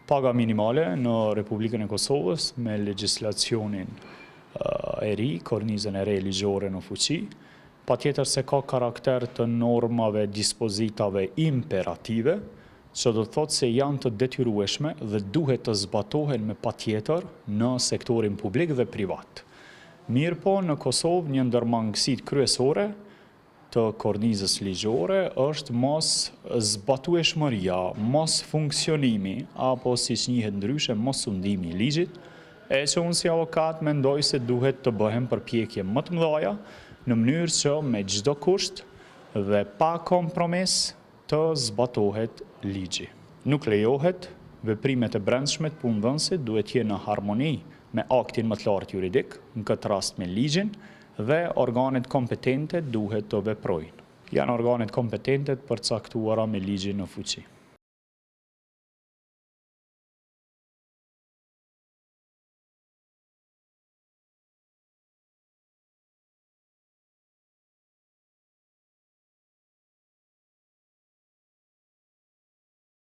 Paga minimale në Republikën e Kosovës me legjislacionin e ri, kornizën e re ligjore në fuqi, patjetër se ka karakter të normave, dispozitave imperative, që do të thotë se janë të detyrueshme dhe duhet të zbatohen me patjetër në sektorin publik dhe privat. Mirë po, në Kosovë një ndër mangësitë kryesore të kornizës ligjore është mos zbatueshmëria, mos funksionimi, apo siç njihet ndryshe, mos sundimi i ligjit, e që unë si avokat mendoj se duhet të bëhem përpjekje më të mëdha në mënyrë që me çdo kusht dhe pa kompromis të zbatohet ligji. Nuk lejohet veprimet e brendshme të punëdhënësit duhet jenë në harmoni me aktin më të lartë juridik, në këtë rast me ligjin, dhe organet kompetente duhet të veprojnë. Janë organet kompetente të përcaktuara me ligjin në fuqi.